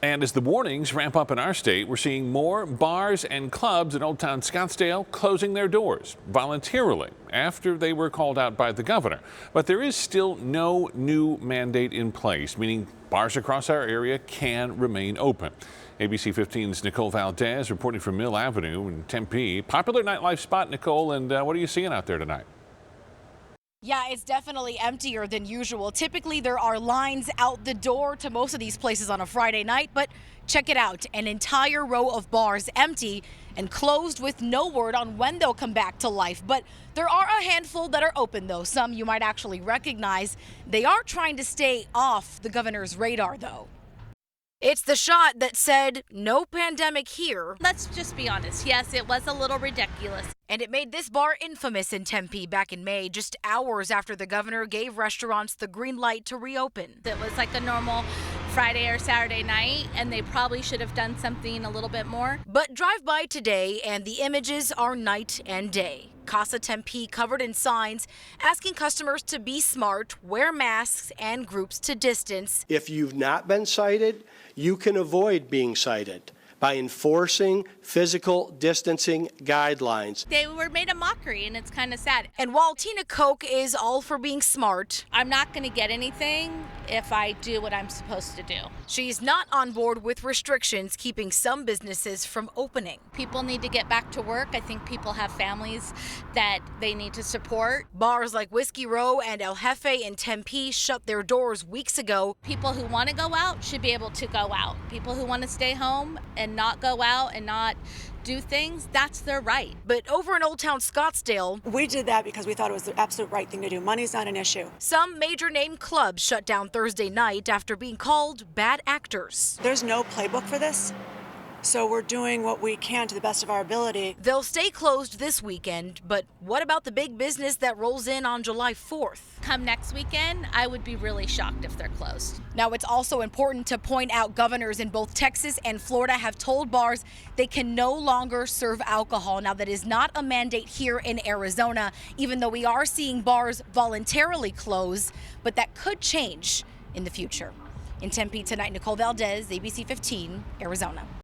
And as the warnings ramp up in our state, we're seeing more bars and clubs in Old Town Scottsdale closing their doors voluntarily after they were called out by the governor. But there is still no new mandate in place, meaning bars across our area can remain open. ABC 15's Nicole Valdez reporting from Mill Avenue in Tempe. Popular nightlife spot, Nicole, and what are you seeing out there tonight? Yeah, it's definitely emptier than usual. Typically, there are lines out the door to most of these places on a Friday night, but check it out. An entire row of bars empty and closed with no word on when they'll come back to life. But there are a handful that are open, though. Some you might actually recognize. They are trying to stay off the governor's radar, though. It's the shot that said, "No pandemic here." Let's just be honest. Yes, it was a little ridiculous. And it made this bar infamous in Tempe back in May, just hours after the governor gave restaurants the green light to reopen. It was like a normal Friday or Saturday night, and they probably should have done something a little bit more. But drive by today, and the images are night and day. Casa Tempe covered in signs asking customers to be smart, wear masks, and groups to distance. If you've not been cited, you can avoid being cited by enforcing physical distancing guidelines. They were made a mockery, and it's kind of sad. And while Tina Koch is all for being smart, I'm not going to get anything if I do what I'm supposed to do. She's not on board with restrictions keeping some businesses from opening. People need to get back to work. I think people have families that they need to support. Bars like Whiskey Row and El Jefe in Tempe shut their doors weeks ago. People who want to go out should be able to go out. People who want to stay home and not go out and not do things, that's their right. But over in Old Town Scottsdale, we did that because we thought it was the absolute right thing to do. Money's not an issue. Some major name clubs shut down Thursday night after being called bad actors. There's no playbook for this, so we're doing what we can to the best of our ability. They'll stay closed this weekend, but what about the big business that rolls in on July 4th? Come next weekend, I would be really shocked if they're closed. Now, it's also important to point out governors in both Texas and Florida have told bars they can no longer serve alcohol. Now, that is not a mandate here in Arizona, even though we are seeing bars voluntarily close, but that could change in the future. In Tempe tonight, Nicole Valdez, ABC 15, Arizona.